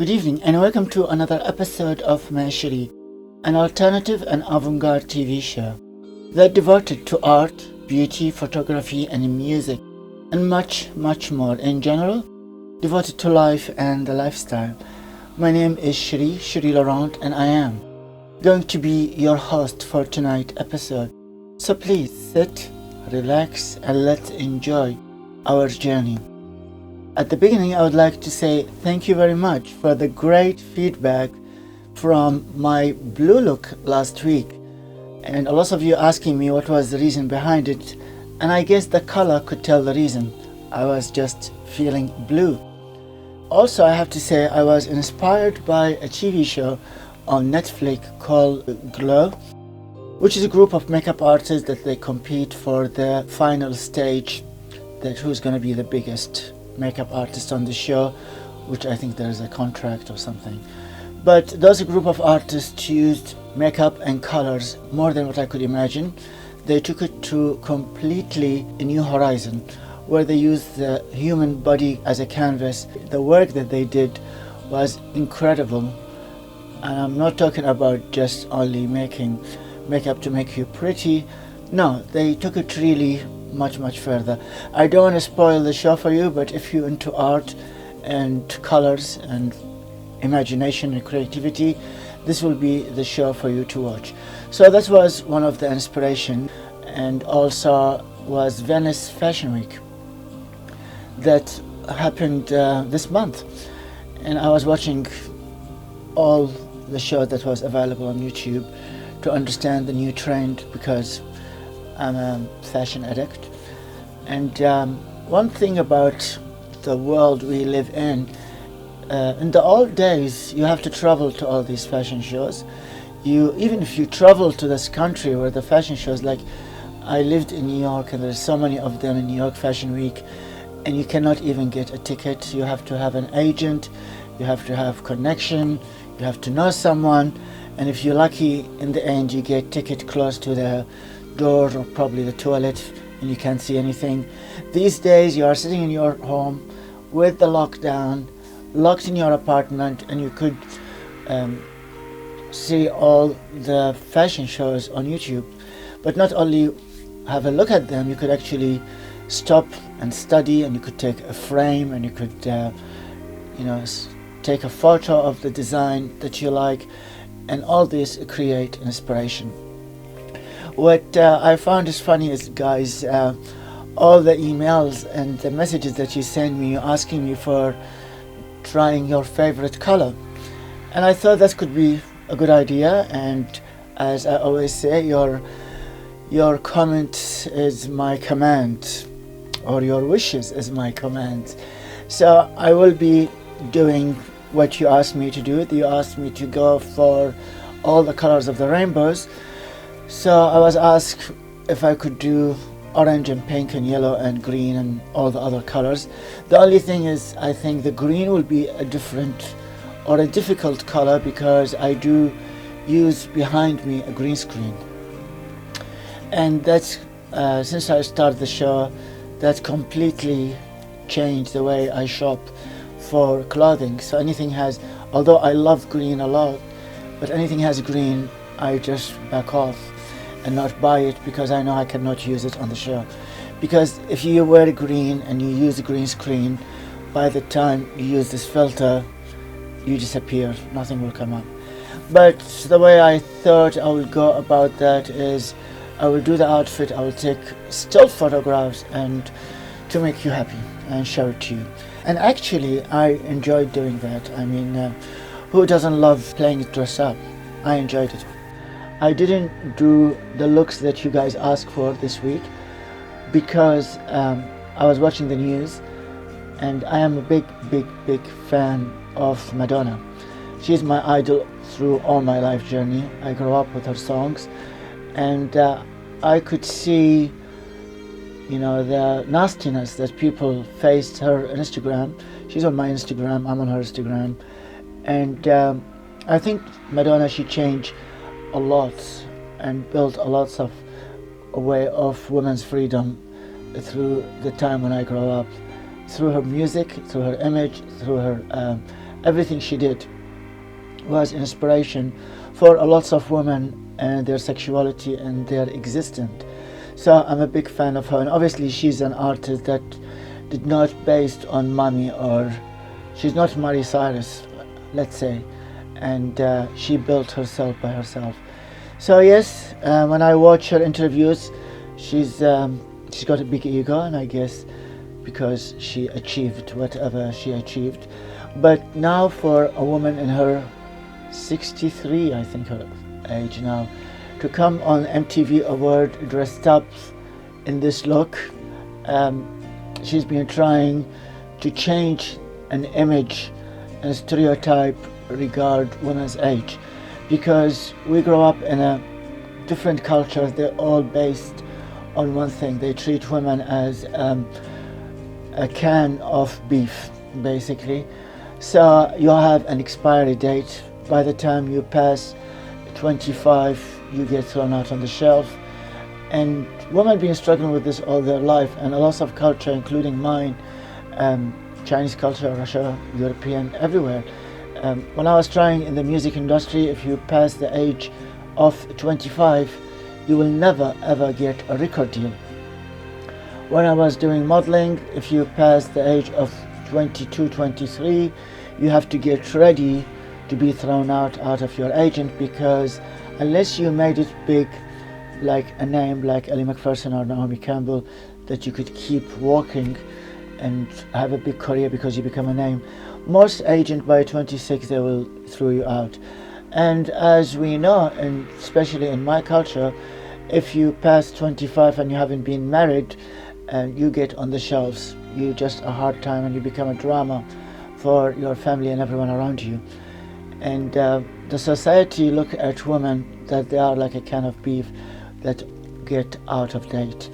Good evening and welcome to another episode of Don Cherie, an alternative and avant-garde TV show that devoted to art, beauty, photography and music and much more in general, devoted to life and the lifestyle. My name is Cherie Laurent, and I am going to be your host for tonight's episode. So please sit, relax and let's enjoy our journey. At the beginning, I would like to say thank you very much for the great feedback from my blue look last week. And a lot of you asking me what was the reason behind it. And I guess the color could tell the reason. I was just feeling blue. Also, I have to say I was inspired by a TV show on Netflix called Glow, which is a group of makeup artists that they compete for the final stage, that who's going to be the biggest makeup artist on the show, which I think there is a contract or something. But those group of artists used makeup and colors more than what I could imagine. They took it to completely a new horizon, where they used the human body as a canvas. The work that they did was incredible. And I'm not talking about just only making makeup to make you pretty. No, they took it really much further. I don't want to spoil the show for you, but if you're into art and colors and imagination and creativity, this will be the show for you to watch. So that was one of the inspiration, and also was Venice Fashion Week that happened this month, and I was watching all the show that was available on YouTube to understand the new trend, because I'm a fashion addict. And one thing about the world we live in the old days, you have to travel to all these fashion shows. Even if you travel to this country where the fashion shows, like I lived in New York and there's so many of them in New York Fashion Week, and you cannot even get a ticket. You have to have an agent, you have to have connection, you have to know someone, and if you're lucky, in the end you get ticket close to the door or probably the toilet, and you can't see anything. These days you are sitting in your home with the lockdown, locked in your apartment, and you could see all the fashion shows on YouTube. But not only have a look at them, you could actually stop and study, and you could take a frame, and you could take a photo of the design that you like, and all this create inspiration. What I found is funny is, guys, all the emails and the messages that you send me asking me for trying your favorite color, and I thought that could be a good idea. And as I always say, your comment is my command, or your wishes is my command. So I will be doing what you asked me to do. You asked me to go for all the colors of the rainbows. So I was asked if I could do orange and pink and yellow and green and all the other colors. The only thing is, I think the green will be a different or a difficult color, because I do use behind me a green screen. And that's, since I started the show, that completely changed the way I shop for clothing. So anything has, although I love green a lot, but anything has green, I just back off and not buy it, because I know I cannot use it on the show. Because if you wear green and you use a green screen, by the time you use this filter, you disappear, nothing will come up. But the way I thought I would go about that is, I will do the outfit, I will take still photographs and to make you happy and show it to you. And actually I enjoyed doing that. I mean, who doesn't love playing dress up? I enjoyed it. I didn't do the looks that you guys asked for this week, because I was watching the news, and I am a big fan of Madonna. She's my idol through all my life journey. I grew up with her songs, and I could see the nastiness that people faced her on Instagram. She's on my Instagram, I'm on her Instagram, and I think Madonna, she changed a lot and built a lot of a way of women's freedom through the time when I grew up, through her music, through her image, through her everything she did was inspiration for a lots of women and their sexuality and their existence. So I'm a big fan of her, and obviously she's an artist that did not based on money, or she's not Miley Cyrus, let's say, and she built herself by herself. So yes, when I watch her interviews, she's got a big ego, and I guess because she achieved whatever she achieved. But now for a woman in her 63, I think her age now, to come on MTV Award dressed up in this look, she's been trying to change an image and stereotype regard women's age, because we grow up in a different culture. They're all based on one thing. They treat women as a can of beef, basically. So you have an expiry date. By the time you pass 25, you get thrown out on the shelf. And women have been struggling with this all their life, and a lot of culture, including mine, Chinese culture, Russia, European, everywhere. When I was trying in the music industry, if you pass the age of 25, you will never ever get a record deal. When I was doing modeling, if you pass the age of 22, 23, you have to get ready to be thrown out of your agent, because unless you made it big, like a name like Ellie Macpherson or Naomi Campbell, that you could keep walking and have a big career because you become a name, most agents by 26 they will throw you out. And as we know, and especially in my culture, if you pass 25 and you haven't been married, you get on the shelves. You just a hard time, and you become a drama for your family and everyone around you. And the society look at women that they are like a can of beef that get out of date.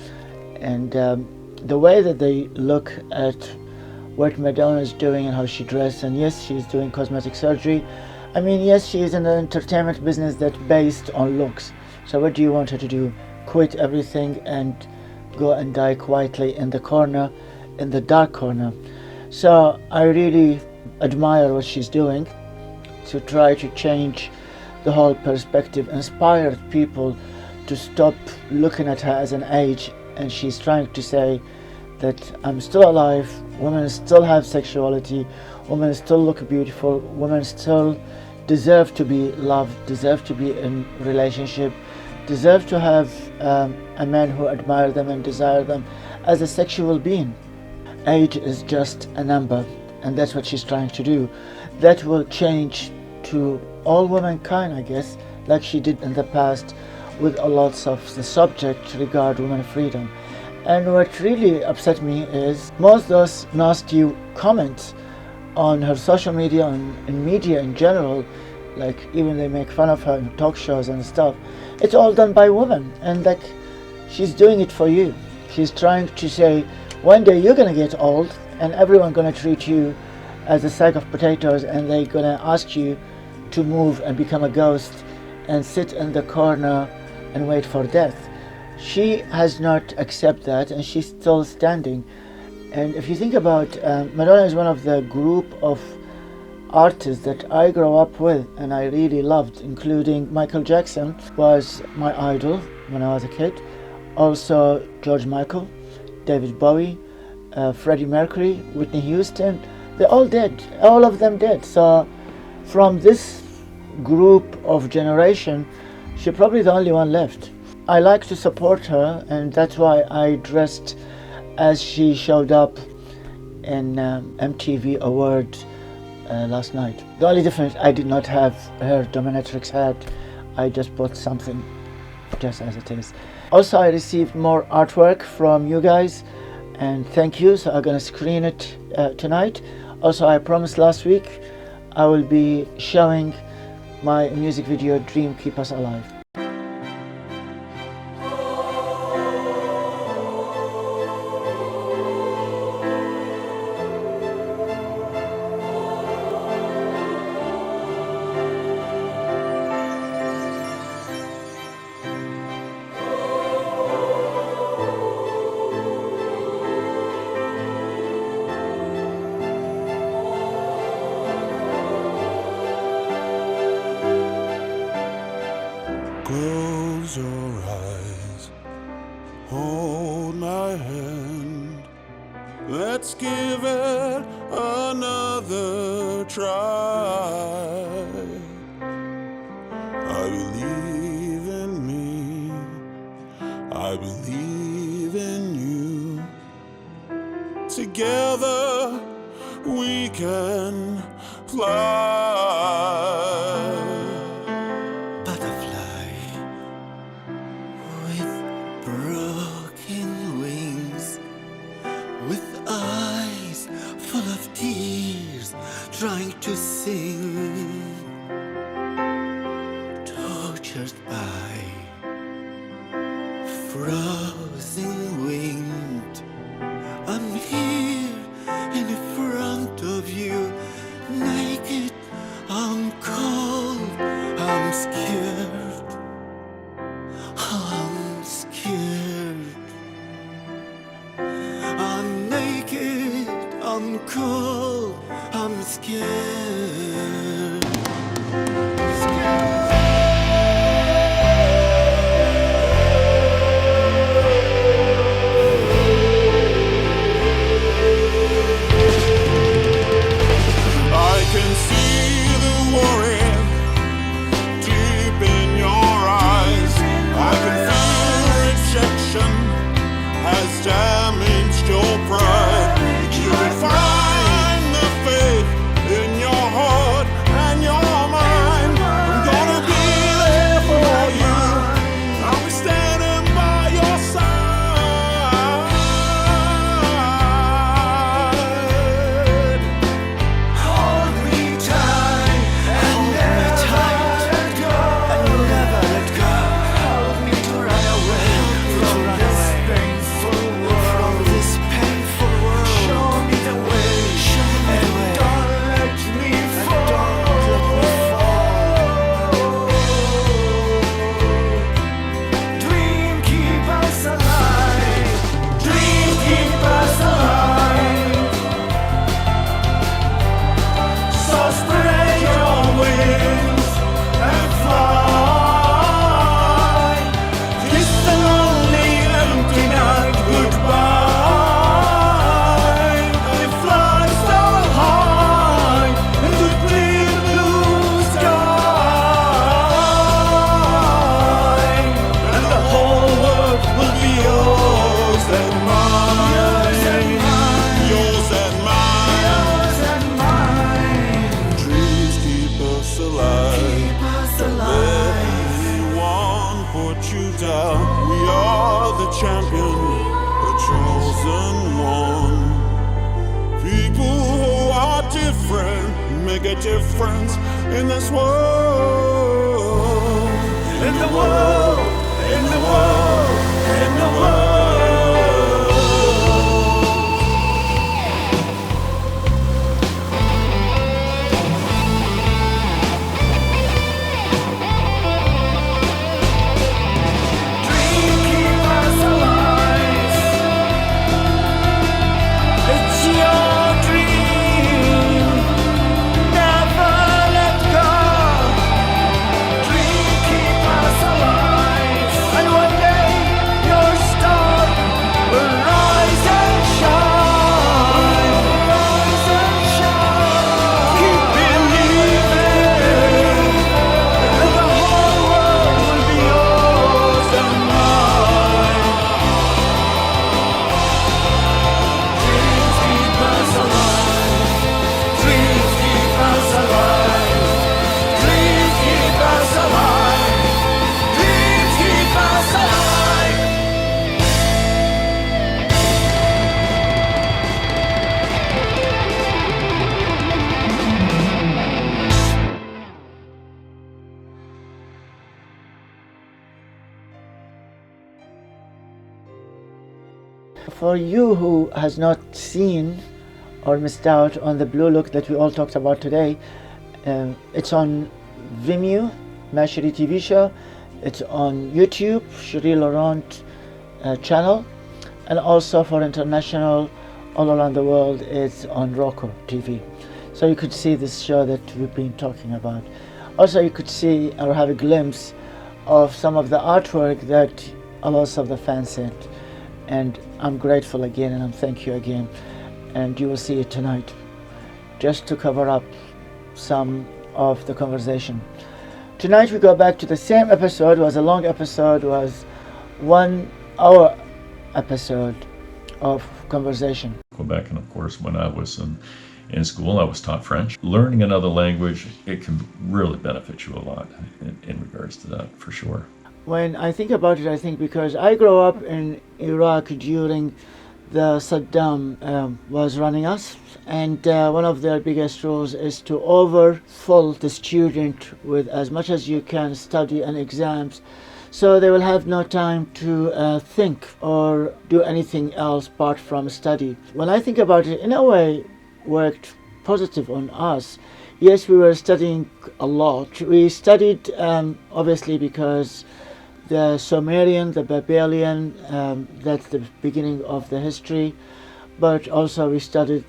And the way that they look at what Madonna is doing and how she dressed, and yes, she's doing cosmetic surgery. I mean, yes, she is in the entertainment business that's based on looks. So what do you want her to do? Quit everything and go and die quietly in the corner, in the dark corner? So I really admire what she's doing to try to change the whole perspective, inspire people to stop looking at her as an age. And she's trying to say that I'm still alive, women still have sexuality, women still look beautiful, women still deserve to be loved, deserve to be in relationship, deserve to have a man who admire them and desire them as a sexual being. Age is just a number, and that's what she's trying to do. That will change to all womankind, I guess, like she did in the past with a lot of the subject regard women freedom. And what really upset me is most of those nasty comments on her social media and in media in general, like even they make fun of her in talk shows and stuff. It's all done by women, and like she's doing it for you. She's trying to say one day you're gonna get old and everyone's gonna treat you as a sack of potatoes, and they're gonna ask you to move and become a ghost and sit in the corner and wait for death. She has not accepted that, and she's still standing. And if you think about Madonna is one of the group of artists that I grew up with and I really loved, including Michael Jackson was my idol when I was a kid. Also George Michael, David Bowie, Freddie Mercury, Whitney Houston. They all did. All of them did. So from this group of generation, she's probably the only one left. I like to support her, and that's why I dressed as she showed up in MTV Awards last night. The only difference, I did not have her dominatrix hat. I just bought something just as it is. Also, I received more artwork from you guys, and thank you. So I'm gonna screen it tonight. Also, I promised last week I will be showing my music video Dream Keep Us Alive. Close your eyes, hold my hand. Let's give it another try. I believe in me, I believe in you. Together we can fly. Butterfly with broken wings, with eyes full of tears, trying to sing. Tortured by frozen wind, I'm here in front of you, naked, I'm cold, I'm scared, I'm scared. I'm naked, I'm cold, I'm scared. I can see the worry deep in your eyes. I can feel rejection has damaged your pride. You can find the faith in your heart and your mind. I'm gonna be there for you. I'll be standing by your side. Hold me tight and never let go, and never let go. Help me to run away from this painful world. From this painful world. Show me the way. Show me the way. Don't let me fall. Dream keep us alive. Dream keep us alive. So spread your wings and fly. Kiss the lonely empty night goodbye. And fly so high into clear blue sky. And the whole world will be yours and mine. Yours and mine. Yours and mine. Dreams keep us alive. Keep us Let alive. anyone put you down. We are the champion, the chosen one. People who are different make a difference in this world. In the world, in the world, in the world. Dream keep us alive. It's your dream. Never let go. Dream keep us alive. And one day your star will rise and shine. Rise and shine. Keep believing. And the whole world will be yours and mine. Dreams keep us alive. Dreams keep us alive. Dreams keep us alive. Dreams keep us alive. For you who has not seen or missed out on the blue look that we all talked about today, it's on Vimeo, My Cherie TV show. It's on YouTube, Cherie Laurent channel, and also for international all around the world, it's on Roku TV. So you could see this show that we've been talking about. Also, you could see or have a glimpse of some of the artwork that a lot of the fans sent. And I'm grateful again, and I'm thank you again. And you will see it tonight, just to cover up some of the conversation. Tonight we go back to the same episode. It was a long episode. It was 1 hour episode of conversation. Quebec, and of course when I was in school I was taught French. Learning another language, it can really benefit you a lot in regards to that, for sure. When I think about it, I think because I grew up in Iraq during the Saddam was running us, and one of their biggest rules is to overfill the student with as much as you can study and exams, so they will have no time to think or do anything else apart from study. When I think about it, in a way, worked positive on us. Yes, we were studying a lot. We studied obviously because the Sumerian, the Babylonian, that's the beginning of the history, but also we studied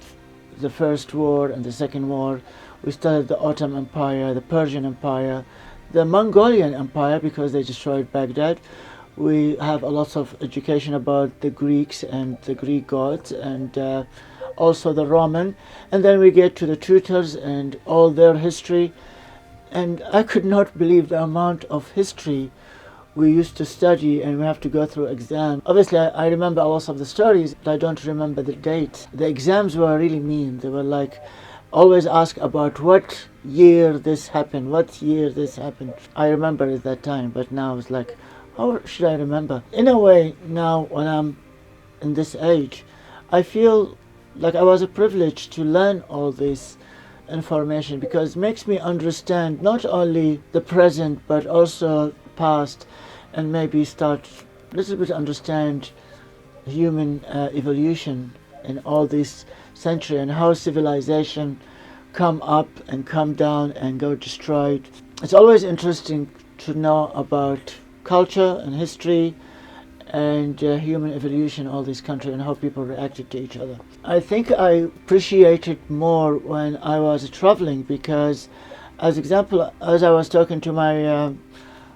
the First War and the Second War. We studied the Ottoman Empire, the Persian Empire, the Mongolian Empire, because they destroyed Baghdad. We have a lot of education about the Greeks and the Greek gods, and also the Roman. And then we get to the Tutors and all their history. And I could not believe the amount of history we used to study, and we have to go through exams. Obviously, I remember a lot of the stories, but I don't remember the dates. The exams were really mean. They were like, always ask about what year this happened, what year this happened. I remember at that time, but now it's like, how should I remember? In a way, now when I'm in this age, I feel like I was a privilege to learn all this information, because it makes me understand not only the present, but also past, and maybe start a little bit understand human evolution in all this century, and how civilization come up and come down and go destroyed. It's always interesting to know about culture and history and human evolution, all this country, and how people reacted to each other. I think I appreciated more when I was traveling, because as example, as I was talking to my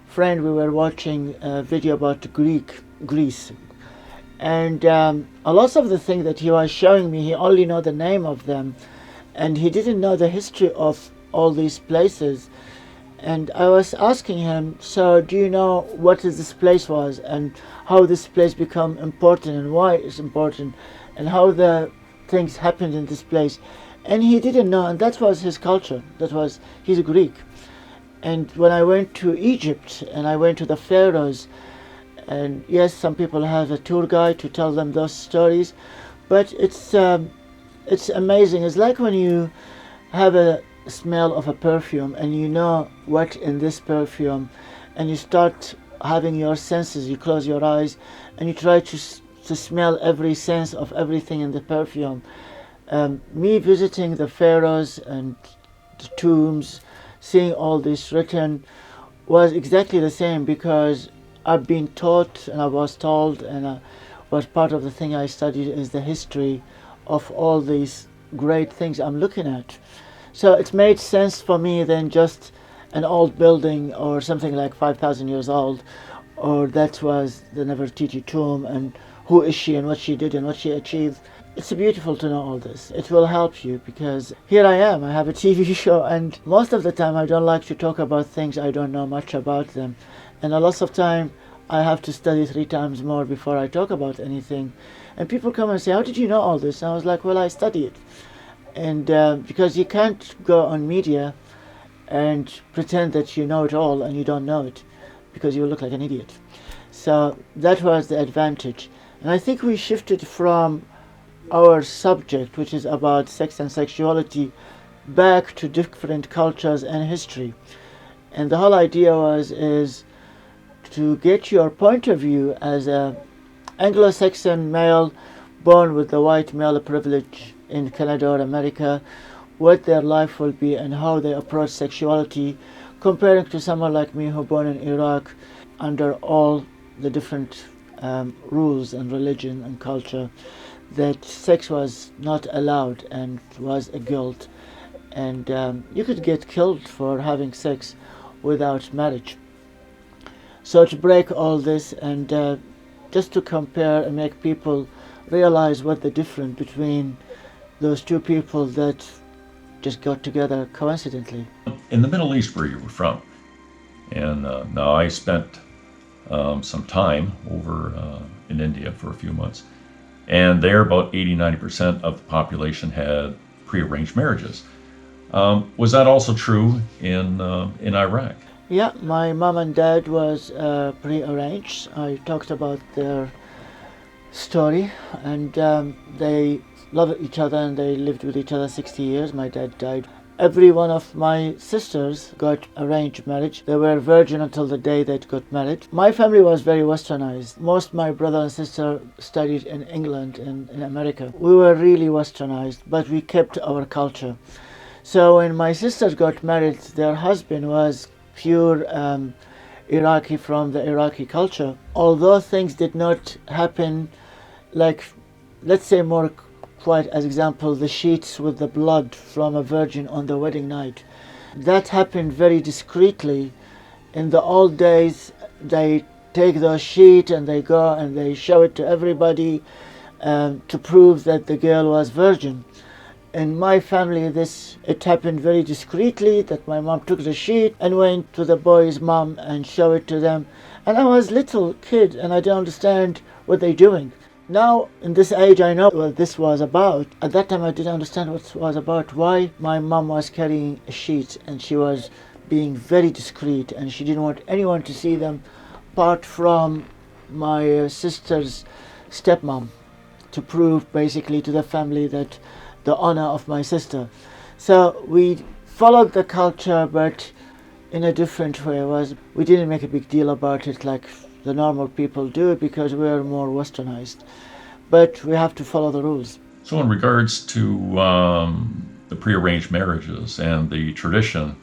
friend, we were watching a video about Greece, and a lot of the things that he was showing me, he only know the name of them, and he didn't know the history of all these places. And I was asking him, so do you know what this place was, and how this place become important, and why it's important, and how the things happened in this place? And he didn't know, and that was his culture. He's a Greek. And when I went to Egypt and I went to the pharaohs, and yes, some people have a tour guide to tell them those stories, but it's amazing. It's like when you have a smell of a perfume and you know what in this perfume, and you start having your senses, you close your eyes and you try to smell every sense of everything in the perfume. Me visiting the pharaohs and the tombs, seeing all this written, was exactly the same, because I've been taught and I was told, and was part of the thing I studied is the history of all these great things I'm looking at. So it made sense for me than just an old building or something like 5,000 years old, or that was the Nefertiti tomb, and who is she and what she did and what she achieved. It's beautiful to know all this. It will help you, because here I am, I have a TV show, and most of the time I don't like to talk about things I don't know much about them. And a lot of time I have to study 3 times more before I talk about anything. And people come and say, how did you know all this? And I was like, well, I study it. And because you can't go on media and pretend that you know it all and you don't know it, because you look like an idiot. So that was the advantage. And I think we shifted from our subject, which is about sex and sexuality, back to different cultures and history. And the whole idea is to get your point of view as a Anglo-Saxon male born with the white male privilege in Canada or America, what their life will be and how they approach sexuality, comparing to someone like me who born in Iraq under all the different rules and religion and culture, that sex was not allowed and was a guilt, and you could get killed for having sex without marriage. So to break all this and just to compare and make people realize what the difference between those two people that just got together coincidentally. In the Middle East, where you were from, and now I spent some time over in India for a few months, and there about 80-90% of the population had prearranged marriages. Was that also true in Iraq? Yeah, my mom and dad was pre-arranged. I talked about their story, and they loved each other and they lived with each other 60 years. My dad died. Every one of my sisters got arranged marriage. They were virgin until the day they got married. My family was very westernized. Most of my brother and sister studied in England and in America. We were really westernized, but we kept our culture. So when my sisters got married, their husband was pure Iraqi from the Iraqi culture. Although things did not happen like, let's say more quite as example, the sheets with the blood from a virgin on the wedding night. That happened very discreetly. In the old days, they take those sheets and they go and they show it to everybody to prove that the girl was virgin. In my family, it happened very discreetly, that my mom took the sheet and went to the boy's mom and showed it to them. And I was a little kid and I didn't understand what they're doing. Now, in this age, I know what this was about. At that time, I didn't understand what it was about, why my mom was carrying a sheet and she was being very discreet and she didn't want anyone to see them apart from my sister's stepmom, to prove basically to the family that the honor of my sister. So we followed the culture, but in a different way. We didn't make a big deal about it like the normal people do because we're more westernized. But we have to follow the rules. So in regards to the prearranged marriages and the tradition,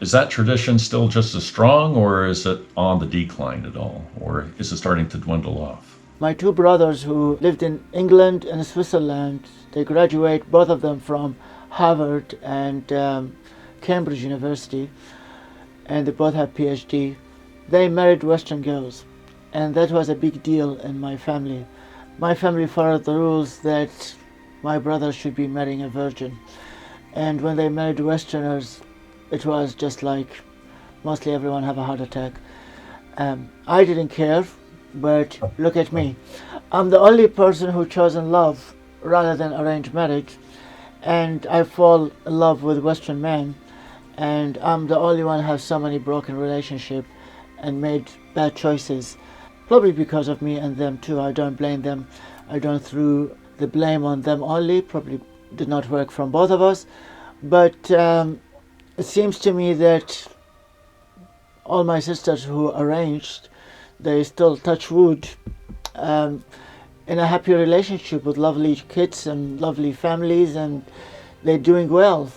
is that tradition still just as strong, or is it on the decline at all? Or is it starting to dwindle off? My two brothers who lived in England and Switzerland, they graduate, both of them from Harvard and Cambridge University, and they both have PhD. They married Western girls, and that was a big deal in my family. My family followed the rules that my brother should be marrying a virgin. And when they married Westerners, it was just like mostly everyone have a heart attack. I didn't care, but look at me. I'm the only person who chosen love rather than arranged marriage, and I fall in love with Western men, and I'm the only one who has so many broken relationships and made bad choices, probably because of me and them too. I don't blame them. I don't throw the blame on them only. Probably did not work from both of us, but it seems to me that all my sisters who arranged, they still touch wood in a happy relationship with lovely kids and lovely families, and they're doing well,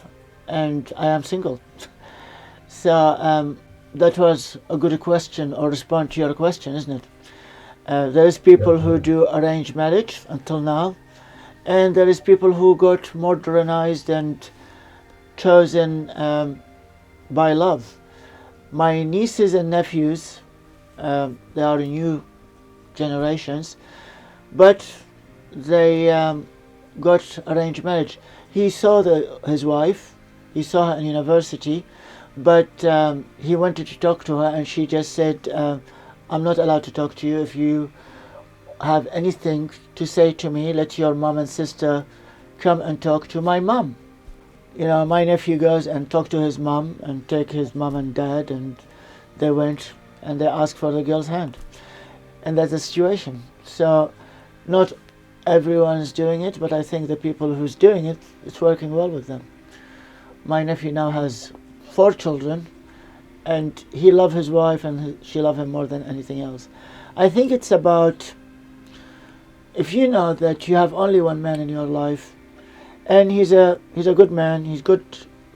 and I am single. So that was a good question, or respond to your question, isn't it? There is people who do arranged marriage until now, and there is people who got modernized and chosen by love. My nieces and nephews, they are new generations, but they got arranged marriage. He saw his wife, he saw her in university, but he wanted to talk to her, and she just said, I'm not allowed to talk to you. If you have anything to say to me, let your mom and sister come and talk to my mom. You know, my nephew goes and talk to his mom and take his mom and dad, and they went and they asked for the girl's hand. And that's the situation. So not everyone's doing it, but I think the people who's doing it, it's working well with them. My nephew now has 4 children, and he loves his wife and she loves him more than anything else. I think it's about, if you know that you have only one man in your life, and he's a good man, he's good,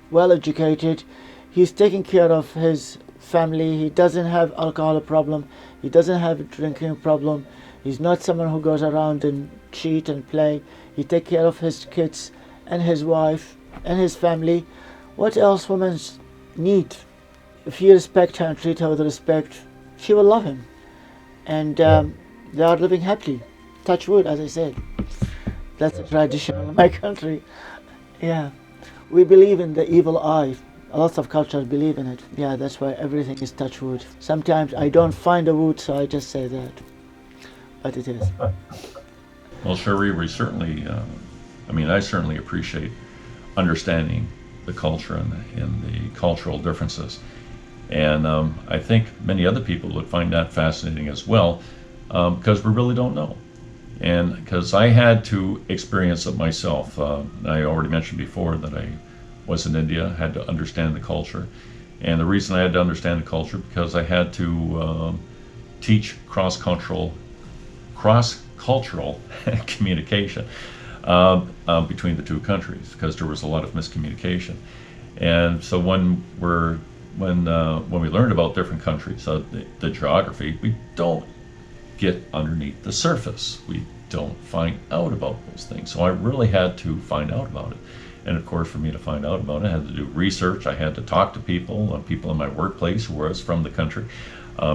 well educated, he's taking care of his family, he doesn't have alcohol problem, he doesn't have a drinking problem, he's not someone who goes around and cheat and play, he takes care of his kids and his wife and his family. What else women need? If you respect her and treat her with respect, she will love him. And they are living happily. Touch wood, as I said. That's a tradition in my country. Yeah. We believe in the evil eye. Lots of cultures believe in it. Yeah, that's why everything is touch wood. Sometimes I don't find a wood, so I just say that. But it is. Well, Cherie, we certainly, I certainly appreciate understanding the culture and the cultural differences. And I think many other people would find that fascinating as well, because we really don't know. And because I had to experience it myself. I already mentioned before that I was in India, had to understand the culture. And the reason I had to understand the culture because I had to teach cross-cultural communication between the two countries, because there was a lot of miscommunication. And so when we learned about different countries, the geography, we don't get underneath the surface. We don't find out about those things. So I really had to find out about it. And of course, for me to find out about it, I had to do research. I had to talk to people in my workplace who was from the country,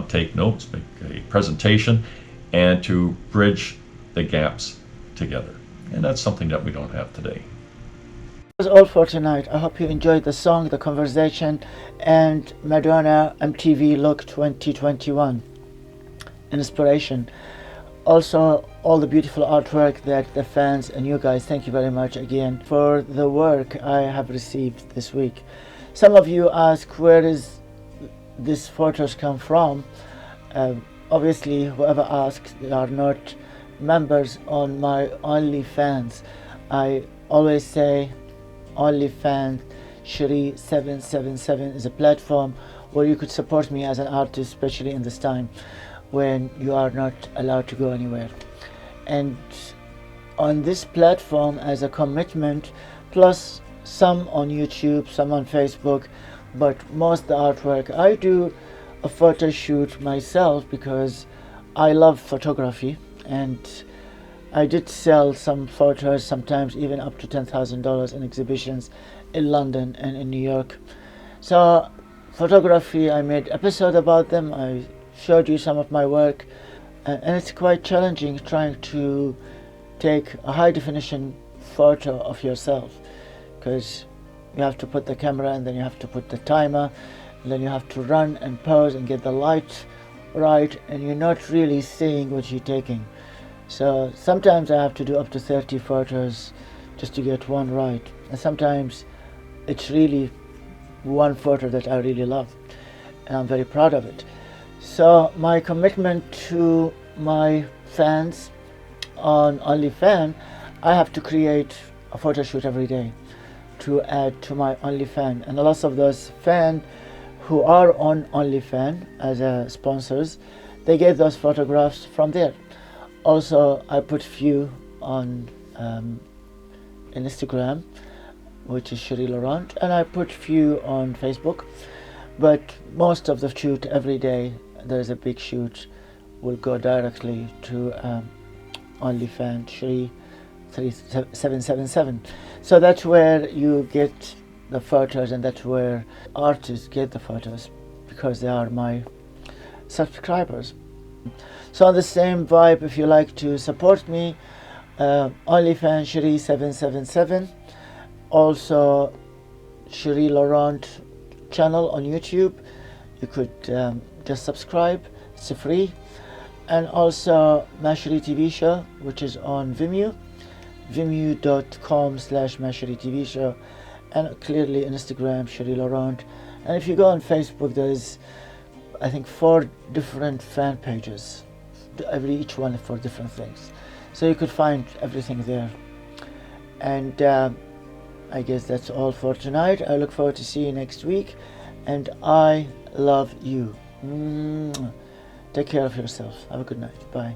take notes, make a presentation, and to bridge the gaps together. And that's something that we don't have today. That was all for tonight. I hope you enjoyed the song, the conversation, and Madonna MTV Look 2021 inspiration. Also, all the beautiful artwork that the fans and you guys, thank you very much again for the work I have received this week. Some of you ask, where is these photos come from? Obviously, whoever asks, they are not members on my OnlyFans. I always say OnlyFans Cherie777 is a platform where you could support me as an artist, especially in this time when you are not allowed to go anywhere. And on this platform, as a commitment, plus some on YouTube, some on Facebook, but most of the artwork, I do a photo shoot myself because I love photography, and I did sell some photos, sometimes even up to $10,000 in exhibitions in London and in New York. So photography, I made episode about them. I showed you some of my work, and it's quite challenging trying to take a high definition photo of yourself, because you have to put the camera and then you have to put the timer, and then you have to run and pose and get the light right, and you're not really seeing what you're taking. So sometimes I have to do up to 30 photos just to get one right, and sometimes it's really one photo that I really love, and I'm very proud of it. So my commitment to my fans on OnlyFans, I have to create a photo shoot every day to add to my OnlyFans, and lots of those fans who are on OnlyFans as sponsors, they get those photographs from there. Also, I put few on Instagram, which is Cherie Laurent, and I put few on Facebook, but most of the shoot every day, there's a big shoot, will go directly to OnlyFans Cherie777. So that's where you get the photos, and that's where artists get the photos, because they are my subscribers. So on the same vibe, if you like to support me, OnlyFans Cherie777, also Cherie Laurent channel on YouTube, you could just subscribe, it's free. And also my Cherie TV show, which is on Vimeo, vimeo.com/MyCherieTV TV show, and clearly Instagram Cherie Laurent. And if you go on Facebook, there's I think 4 different fan pages, each one for different things, so you could find everything there. And I guess that's all for tonight. I look forward to see you next week, and I love you. Take care of yourself. Have a good night. Bye.